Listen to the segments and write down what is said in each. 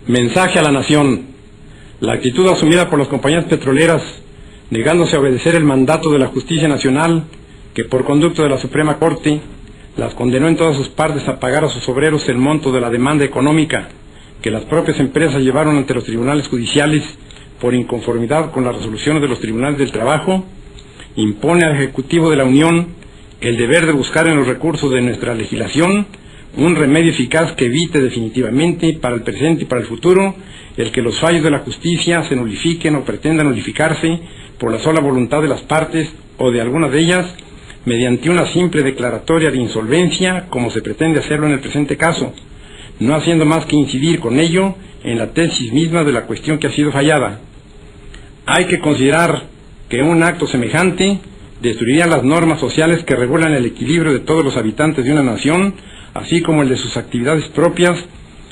Mensaje a la nación. La actitud asumida por las compañías petroleras, negándose a obedecer el mandato de la Justicia Nacional, que por conducto de la Suprema Corte las condenó en todas sus partes a pagar a sus obreros el monto de la demanda económica que las propias empresas llevaron ante los tribunales judiciales por inconformidad con las resoluciones de los tribunales del trabajo, impone al Ejecutivo de la Unión el deber de buscar en los recursos de nuestra legislación un remedio eficaz que evite definitivamente para el presente y para el futuro el que los fallos de la justicia se nulifiquen o pretendan nulificarse por la sola voluntad de las partes o de algunas de ellas mediante una simple declaratoria de insolvencia, como se pretende hacerlo en el presente caso, no haciendo más que incidir con ello en la tesis misma de la cuestión que ha sido fallada. Hay que considerar que un acto semejante destruiría las normas sociales que regulan el equilibrio de todos los habitantes de una nación, así como el de sus actividades propias,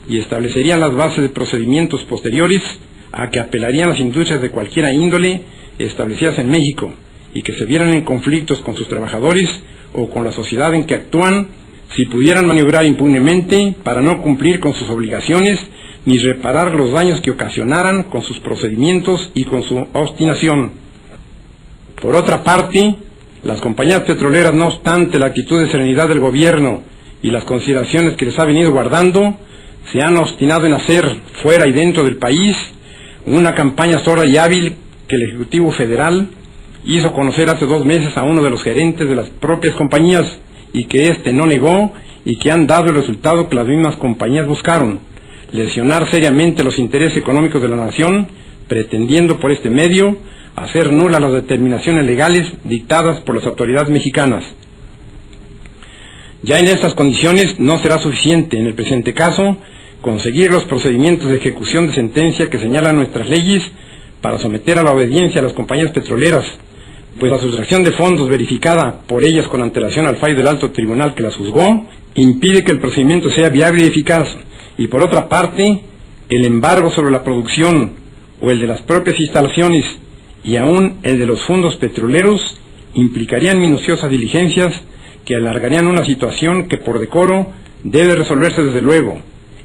y establecería las bases de procedimientos posteriores a que apelarían las industrias de cualquiera índole establecidas en México y que se vieran en conflictos con sus trabajadores o con la sociedad en que actúan, si pudieran maniobrar impunemente para no cumplir con sus obligaciones ni reparar los daños que ocasionaran con sus procedimientos y con su obstinación. Por otra parte, las compañías petroleras, no obstante la actitud de serenidad del gobierno y las consideraciones que les ha venido guardando, se han obstinado en hacer, fuera y dentro del país, una campaña sorda y hábil que el Ejecutivo Federal hizo conocer hace 2 meses a uno de los gerentes de las propias compañías y que éste no negó y que han dado el resultado que las mismas compañías buscaron: lesionar seriamente los intereses económicos de la nación, pretendiendo por este medio hacer nulas las determinaciones legales dictadas por las autoridades mexicanas. Ya en estas condiciones no será suficiente, en el presente caso, conseguir los procedimientos de ejecución de sentencia que señalan nuestras leyes para someter a la obediencia a las compañías petroleras, pues la sustracción de fondos verificada por ellas con antelación al fallo del alto tribunal que las juzgó impide que el procedimiento sea viable y eficaz, y por otra parte, el embargo sobre la producción o el de las propias instalaciones y aún el de los fondos petroleros implicarían minuciosas diligencias que alargarían una situación que por decoro debe resolverse desde luego,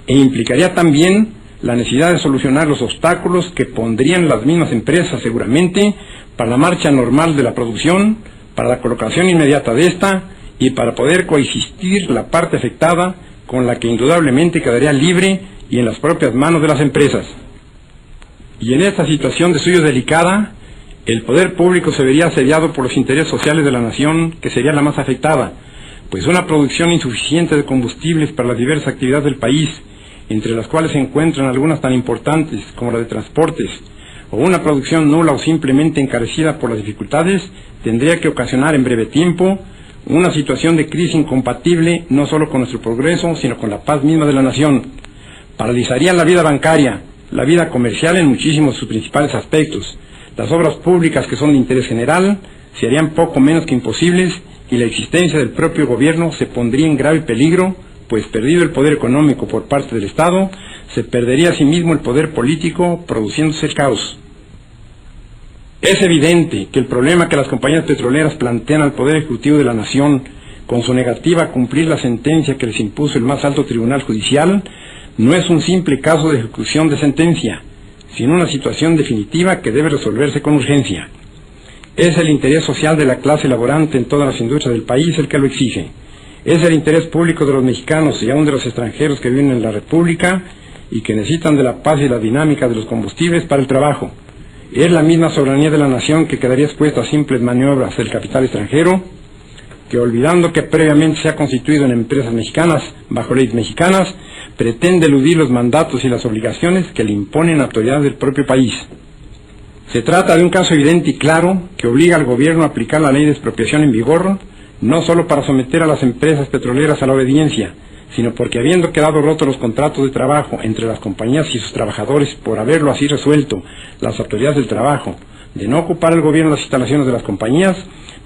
e implicaría también la necesidad de solucionar los obstáculos que pondrían las mismas empresas seguramente para la marcha normal de la producción, para la colocación inmediata de esta y para poder coexistir la parte afectada con la que indudablemente quedaría libre y en las propias manos de las empresas. Y en esta situación de suyo delicada, el poder público se vería asediado por los intereses sociales de la nación, que sería la más afectada, pues una producción insuficiente de combustibles para las diversas actividades del país, entre las cuales se encuentran algunas tan importantes como la de transportes, o una producción nula o simplemente encarecida por las dificultades, tendría que ocasionar en breve tiempo una situación de crisis incompatible no solo con nuestro progreso, sino con la paz misma de la nación. Paralizaría la vida bancaria, la vida comercial en muchísimos de sus principales aspectos. Las obras públicas que son de interés general se harían poco menos que imposibles y la existencia del propio gobierno se pondría en grave peligro, pues perdido el poder económico por parte del Estado, se perdería asimismo el poder político, produciéndose el caos. Es evidente que el problema que las compañías petroleras plantean al Poder Ejecutivo de la Nación, con su negativa a cumplir la sentencia que les impuso el más alto tribunal judicial, no es un simple caso de ejecución de sentencia, sino una situación definitiva que debe resolverse con urgencia. Es el interés social de la clase laborante en todas las industrias del país el que lo exige. Es el interés público de los mexicanos y aún de los extranjeros que viven en la República y que necesitan de la paz y la dinámica de los combustibles para el trabajo. Es la misma soberanía de la nación que quedaría expuesta a simples maniobras del capital extranjero, que olvidando que previamente se ha constituido en empresas mexicanas, bajo leyes mexicanas, pretende eludir los mandatos y las obligaciones que le imponen autoridades del propio país. Se trata de un caso evidente y claro que obliga al gobierno a aplicar la ley de expropiación en vigor, no solo para someter a las empresas petroleras a la obediencia, sino porque habiendo quedado rotos los contratos de trabajo entre las compañías y sus trabajadores por haberlo así resuelto las autoridades del trabajo, de no ocupar el gobierno las instalaciones de las compañías,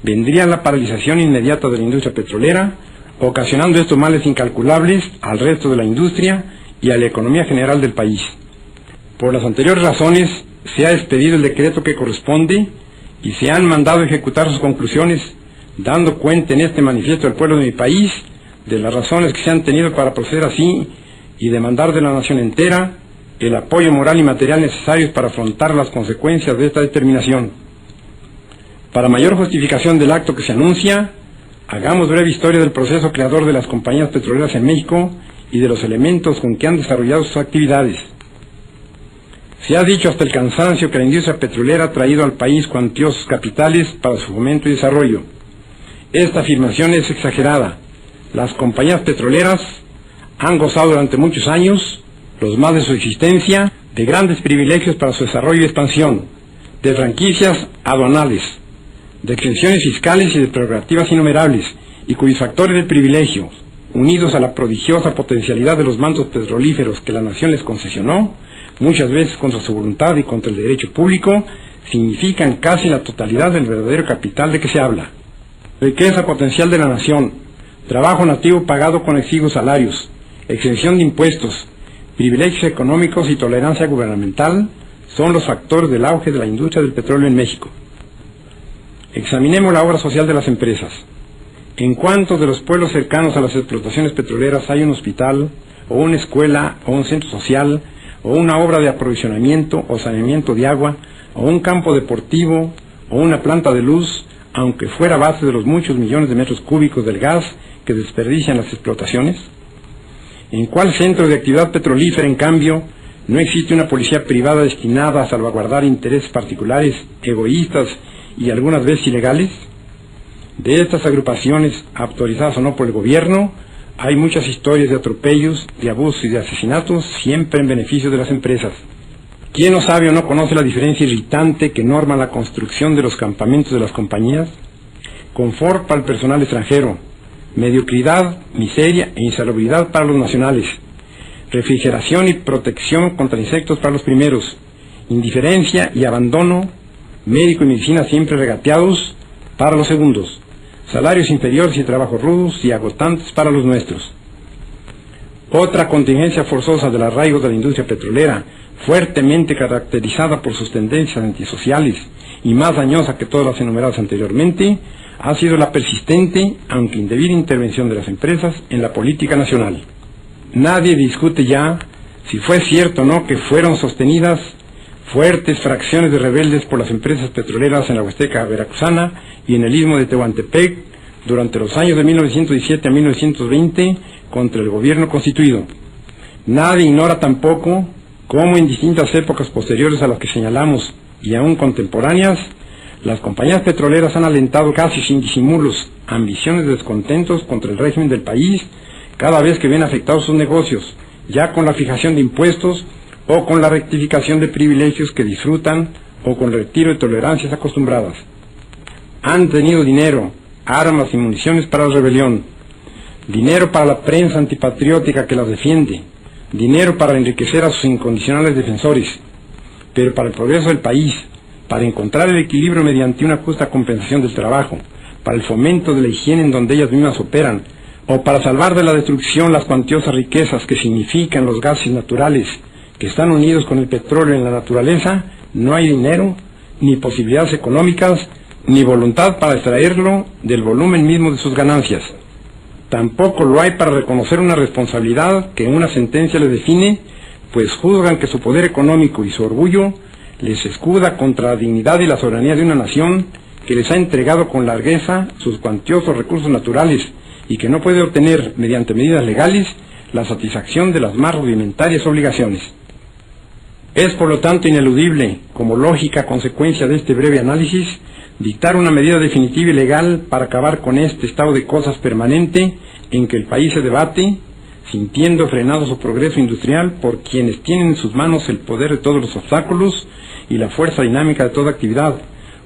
vendría la paralización inmediata de la industria petrolera, ocasionando estos males incalculables al resto de la industria y a la economía general del país. Por las anteriores razones, se ha expedido el decreto que corresponde y se han mandado ejecutar sus conclusiones, dando cuenta en este manifiesto al pueblo de mi país de las razones que se han tenido para proceder así y demandar de la nación entera el apoyo moral y material necesarios para afrontar las consecuencias de esta determinación. Para mayor justificación del acto que se anuncia, hagamos breve historia del proceso creador de las compañías petroleras en México y de los elementos con que han desarrollado sus actividades. Se ha dicho hasta el cansancio que la industria petrolera ha traído al país cuantiosos capitales para su fomento y desarrollo. Esta afirmación es exagerada. Las compañías petroleras han gozado durante muchos años, los más de su existencia, de grandes privilegios para su desarrollo y expansión, de franquicias aduanales, de exenciones fiscales y de prerrogativas innumerables, y cuyos factores de privilegio, unidos a la prodigiosa potencialidad de los mantos petrolíferos que la nación les concesionó, muchas veces contra su voluntad y contra el derecho público, significan casi la totalidad del verdadero capital de que se habla. Riqueza potencial de la nación, trabajo nativo pagado con exiguos salarios, exención de impuestos, privilegios económicos y tolerancia gubernamental son los factores del auge de la industria del petróleo en México. Examinemos la obra social de las empresas. ¿En cuántos de los pueblos cercanos a las explotaciones petroleras hay un hospital, o una escuela, o un centro social, o una obra de aprovisionamiento o saneamiento de agua, o un campo deportivo, o una planta de luz, aunque fuera a base de los muchos millones de metros cúbicos del gas que desperdician las explotaciones? ¿En cuál centro de actividad petrolífera, en cambio, no existe una policía privada destinada a salvaguardar intereses particulares, egoístas y algunas veces ilegales? De estas agrupaciones, autorizadas o no por el gobierno, hay muchas historias de atropellos, de abusos y de asesinatos, siempre en beneficio de las empresas. ¿Quién no sabe o no conoce la diferencia irritante que norma la construcción de los campamentos de las compañías? Confort para el personal extranjero, mediocridad, miseria e insalubridad para los nacionales, refrigeración y protección contra insectos para los primeros, indiferencia y abandono, médico y medicina siempre regateados para los segundos, salarios inferiores y trabajos rudos y agotantes para los nuestros. Otra contingencia forzosa del arraigo de la industria petrolera, fuertemente caracterizada por sus tendencias antisociales y más dañosa que todas las enumeradas anteriormente, ha sido la persistente, aunque indebida, intervención de las empresas en la política nacional. Nadie discute ya si fue cierto o no que fueron sostenidas fuertes fracciones de rebeldes por las empresas petroleras en la Huasteca veracruzana y en el istmo de Tehuantepec durante los años de 1917 a 1920 contra el gobierno constituido. Nadie ignora tampoco cómo en distintas épocas posteriores a las que señalamos y aún contemporáneas, las compañías petroleras han alentado casi sin disimulos ambiciones de descontentos contra el régimen del país cada vez que ven afectados sus negocios, ya con la fijación de impuestos o con la rectificación de privilegios que disfrutan o con el retiro de tolerancias acostumbradas. Han tenido dinero, armas y municiones para la rebelión, dinero para la prensa antipatriótica que las defiende, dinero para enriquecer a sus incondicionales defensores, pero para el progreso del país, para encontrar el equilibrio mediante una justa compensación del trabajo, para el fomento de la higiene en donde ellas mismas operan, o para salvar de la destrucción las cuantiosas riquezas que significan los gases naturales que están unidos con el petróleo en la naturaleza, no hay dinero, ni posibilidades económicas, ni voluntad para extraerlo del volumen mismo de sus ganancias. Tampoco lo hay para reconocer una responsabilidad que una sentencia les define, pues juzgan que su poder económico y su orgullo les escuda contra la dignidad y la soberanía de una nación que les ha entregado con largueza sus cuantiosos recursos naturales y que no puede obtener, mediante medidas legales, la satisfacción de las más rudimentarias obligaciones. Es por lo tanto ineludible, como lógica consecuencia de este breve análisis, dictar una medida definitiva y legal para acabar con este estado de cosas permanente en que el país se debate, sintiendo frenado su progreso industrial por quienes tienen en sus manos el poder de todos los obstáculos y la fuerza dinámica de toda actividad,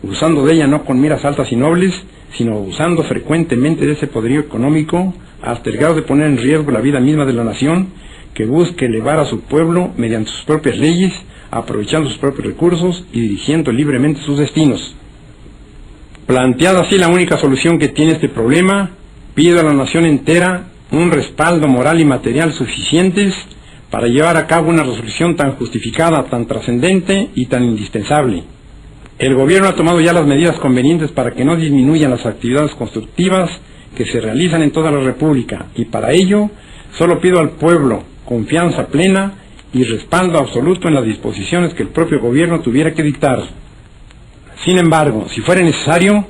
usando de ella no con miras altas y nobles, sino usando frecuentemente de ese poderío económico hasta el grado de poner en riesgo la vida misma de la nación, que busque elevar a su pueblo mediante sus propias leyes, aprovechando sus propios recursos y dirigiendo libremente sus destinos. Planteada así la única solución que tiene este problema, pido a la nación entera un respaldo moral y material suficientes para llevar a cabo una resolución tan justificada, tan trascendente y tan indispensable. El gobierno ha tomado ya las medidas convenientes para que no disminuyan las actividades constructivas que se realizan en toda la República, y para ello solo pido al pueblo confianza plena y respaldo absoluto en las disposiciones que el propio gobierno tuviera que dictar. Sin embargo, si fuera necesario,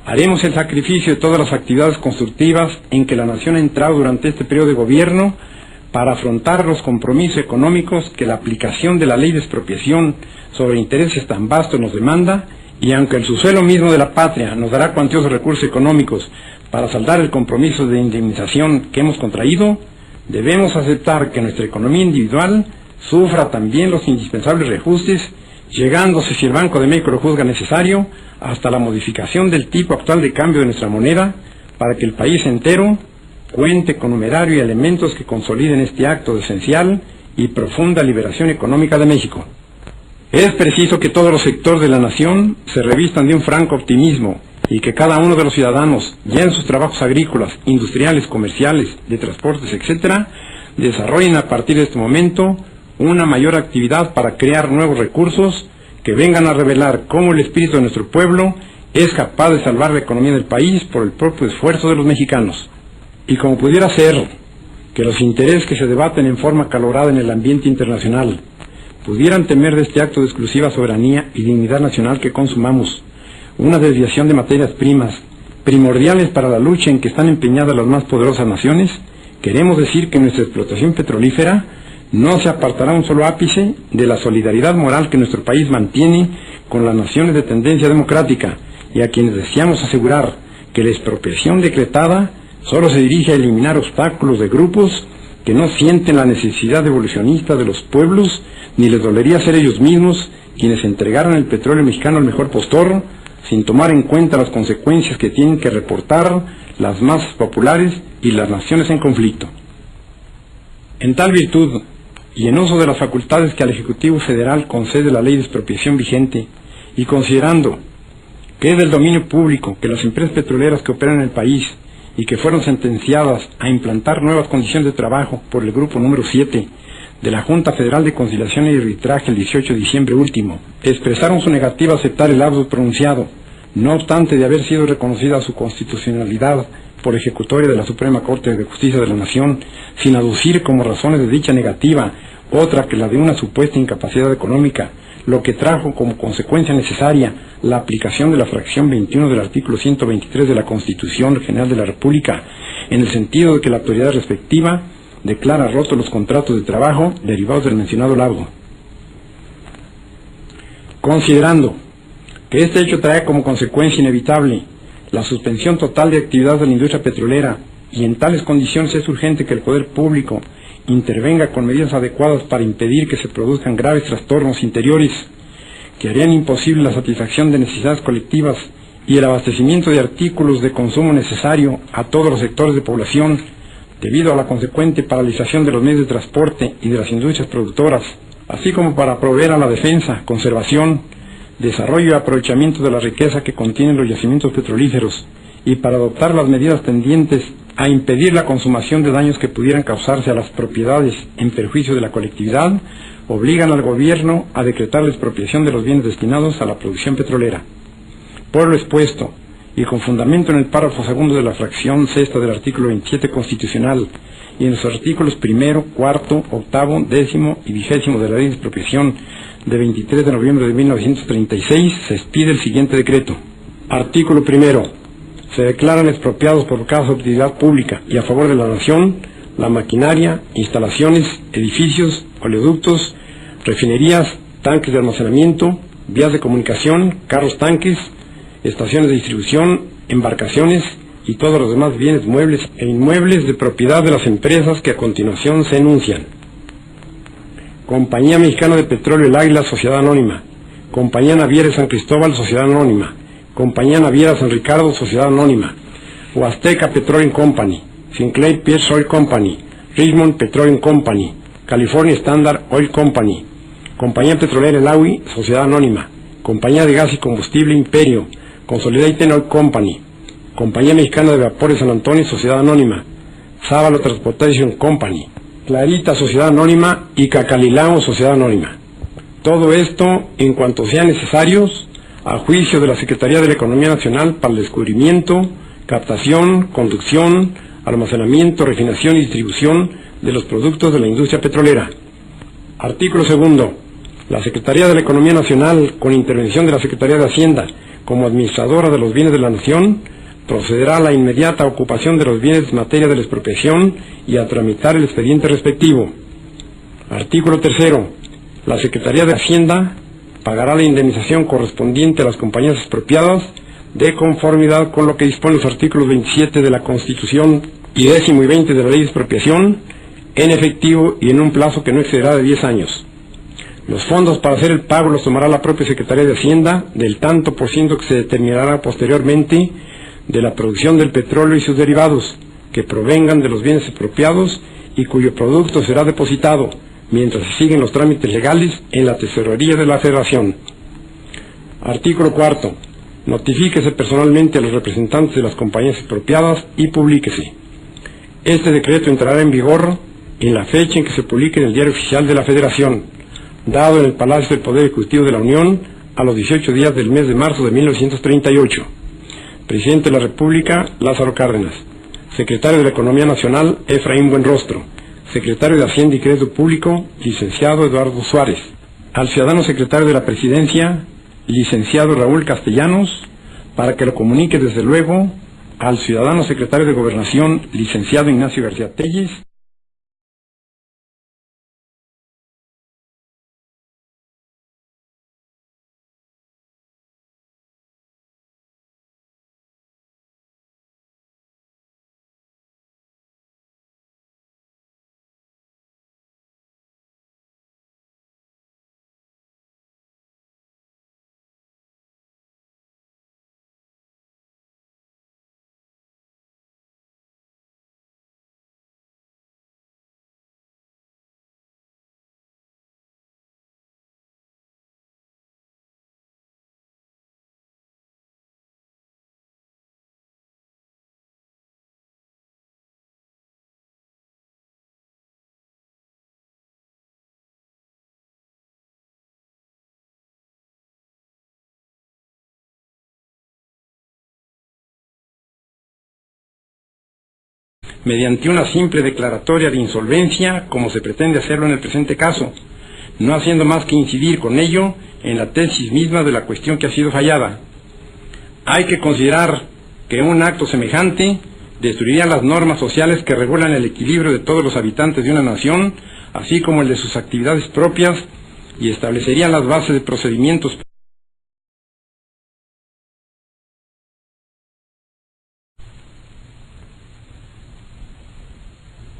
haremos el sacrificio de todas las actividades constructivas en que la nación ha entrado durante este periodo de gobierno para afrontar los compromisos económicos que la aplicación de la ley de expropiación sobre intereses tan vastos nos demanda, y aunque el subsuelo mismo de la patria nos dará cuantiosos recursos económicos para saldar el compromiso de indemnización que hemos contraído, debemos aceptar que nuestra economía individual sufra también los indispensables reajustes, llegándose, si el Banco de México lo juzga necesario, hasta la modificación del tipo actual de cambio de nuestra moneda, para que el país entero cuente con numerario y elementos que consoliden este acto de esencial y profunda liberación económica de México. Es preciso que todos los sectores de la nación se revistan de un franco optimismo y que cada uno de los ciudadanos, ya en sus trabajos agrícolas, industriales, comerciales, de transportes, etc., desarrollen a partir de este momento una mayor actividad para crear nuevos recursos que vengan a revelar cómo el espíritu de nuestro pueblo es capaz de salvar la economía del país por el propio esfuerzo de los mexicanos. Y como pudiera ser que los intereses que se debaten en forma acalorada en el ambiente internacional pudieran temer de este acto de exclusiva soberanía y dignidad nacional que consumamos una desviación de materias primas primordiales para la lucha en que están empeñadas las más poderosas naciones, queremos decir que nuestra explotación petrolífera no se apartará un solo ápice de la solidaridad moral que nuestro país mantiene con las naciones de tendencia democrática, y a quienes deseamos asegurar que la expropiación decretada solo se dirige a eliminar obstáculos de grupos que no sienten la necesidad evolucionista de los pueblos, ni les dolería ser ellos mismos quienes entregaran el petróleo mexicano al mejor postor, sin tomar en cuenta las consecuencias que tienen que reportar las masas populares y las naciones en conflicto. En tal virtud, y en uso de las facultades que al Ejecutivo Federal concede la ley de expropiación vigente, y considerando que es del dominio público que las empresas petroleras que operan en el país y que fueron sentenciadas a implantar nuevas condiciones de trabajo por el grupo número 7 de la Junta Federal de Conciliación y Arbitraje el 18 de diciembre último, expresaron su negativa a aceptar el auto pronunciado, no obstante de haber sido reconocida su constitucionalidad por ejecutoria de la Suprema Corte de Justicia de la Nación, sin aducir como razones de dicha negativa otra que la de una supuesta incapacidad económica, lo que trajo como consecuencia necesaria la aplicación de la fracción 21 del artículo 123 de la Constitución General de la República, en el sentido de que la autoridad respectiva declara rotos los contratos de trabajo derivados del mencionado laudo. Considerando que este hecho trae como consecuencia inevitable la suspensión total de actividades de la industria petrolera, y en tales condiciones es urgente que el poder público intervenga con medidas adecuadas para impedir que se produzcan graves trastornos interiores que harían imposible la satisfacción de necesidades colectivas y el abastecimiento de artículos de consumo necesario a todos los sectores de población, debido a la consecuente paralización de los medios de transporte y de las industrias productoras, así como para proveer a la defensa, conservación, desarrollo y aprovechamiento de la riqueza que contienen los yacimientos petrolíferos, y para adoptar las medidas tendientes a impedir la consumación de daños que pudieran causarse a las propiedades en perjuicio de la colectividad, obligan al gobierno a decretar la expropiación de los bienes destinados a la producción petrolera. Por lo expuesto, y con fundamento en el párrafo segundo de la fracción sexta del artículo 27 constitucional, y en los artículos primero, cuarto, octavo, décimo y 20º de la ley de expropiación de 23 de noviembre de 1936, se expide el siguiente decreto. Artículo primero. Se declaran expropiados por causa de utilidad pública y a favor de la nación la maquinaria, instalaciones, edificios, oleoductos, refinerías, tanques de almacenamiento, vías de comunicación, carros tanques, estaciones de distribución, embarcaciones y todos los demás bienes muebles e inmuebles de propiedad de las empresas que a continuación se enuncian. Compañía Mexicana de Petróleo El Águila, Sociedad Anónima. Compañía Naviera San Cristóbal, Sociedad Anónima. Compañía Naviera San Ricardo, Sociedad Anónima. Huasteca Petroleum Company. Sinclair Pierce Oil Company. Richmond Petroleum Company. California Standard Oil Company. Compañía Petrolera El Agui, Sociedad Anónima. Compañía de Gas y Combustible Imperio. Consolidated Oil Company. Compañía Mexicana de Vapores San Antonio, Sociedad Anónima. Sábalo Transportation Company. Clarita, Sociedad Anónima, y Cacalilao, Sociedad Anónima. Todo esto en cuanto sean necesarios a juicio de la Secretaría de la Economía Nacional para el descubrimiento, captación, conducción, almacenamiento, refinación y distribución de los productos de la industria petrolera. Artículo segundo. La Secretaría de la Economía Nacional, con intervención de la Secretaría de Hacienda, como administradora de los bienes de la Nación, procederá a la inmediata ocupación de los bienes en materia de la expropiación y a tramitar el expediente respectivo. Artículo tercero. La Secretaría de Hacienda pagará la indemnización correspondiente a las compañías expropiadas de conformidad con lo que dispone los artículos 27 de la Constitución y 10º y 20 de la Ley de Expropiación, en efectivo y en un plazo que no excederá de 10 años. Los fondos para hacer el pago los tomará la propia Secretaría de Hacienda del tanto por ciento que se determinará posteriormente de la producción del petróleo y sus derivados que provengan de los bienes expropiados y cuyo producto será depositado mientras se siguen los trámites legales en la Tesorería de la Federación. Artículo cuarto. Notifíquese personalmente a los representantes de las compañías expropiadas y publíquese. Este decreto entrará en vigor en la fecha en que se publique en el Diario Oficial de la Federación, dado en el Palacio del Poder Ejecutivo de la Unión a los 18 días del mes de marzo de 1938. Presidente de la República, Lázaro Cárdenas. Secretario de la Economía Nacional, Efraín Buenrostro. Secretario de Hacienda y Crédito Público, licenciado Eduardo Suárez. Al ciudadano secretario de la Presidencia, licenciado Raúl Castellanos, para que lo comunique desde luego al ciudadano secretario de Gobernación, licenciado Ignacio García Telles. Mediante una simple declaratoria de insolvencia, como se pretende hacerlo en el presente caso, no haciendo más que incidir con ello en la tesis misma de la cuestión que ha sido fallada. Hay que considerar que un acto semejante destruiría las normas sociales que regulan el equilibrio de todos los habitantes de una nación, así como el de sus actividades propias, y establecería las bases de procedimientos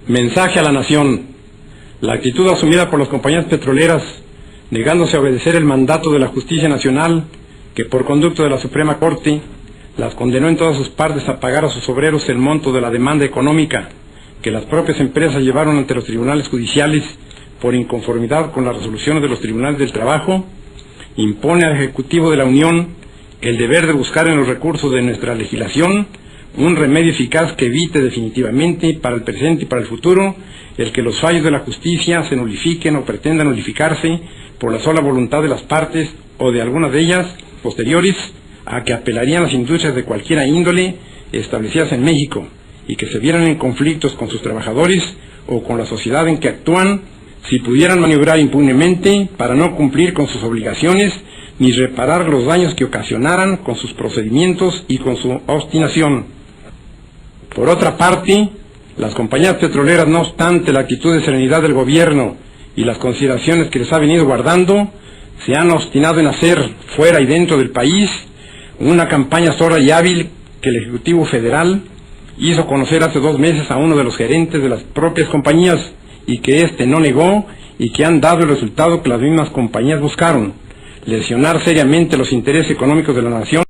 Mensaje a la nación. La actitud asumida por las compañías petroleras, negándose a obedecer el mandato de la Justicia Nacional, que por conducto de la Suprema Corte las condenó en todas sus partes a pagar a sus obreros el monto de la demanda económica que las propias empresas llevaron ante los tribunales judiciales por inconformidad con las resoluciones de los tribunales del trabajo, impone al Ejecutivo de la Unión el deber de buscar en los recursos de nuestra legislación un remedio eficaz que evite definitivamente para el presente y para el futuro el que los fallos de la justicia se nulifiquen o pretendan nulificarse por la sola voluntad de las partes o de algunas de ellas posteriores a que apelarían las industrias de cualquiera índole establecidas en México y que se vieran en conflictos con sus trabajadores o con la sociedad en que actúan, si pudieran maniobrar impunemente para no cumplir con sus obligaciones ni reparar los daños que ocasionaran con sus procedimientos y con su obstinación. Por otra parte, las compañías petroleras, no obstante la actitud de serenidad del gobierno y las consideraciones que les ha venido guardando, se han obstinado en hacer, fuera y dentro del país, una campaña sorda y hábil que el Ejecutivo Federal hizo conocer hace 2 meses a uno de los gerentes de las propias compañías y que éste no negó y que han dado el resultado que las mismas compañías buscaron: lesionar seriamente los intereses económicos de la nación.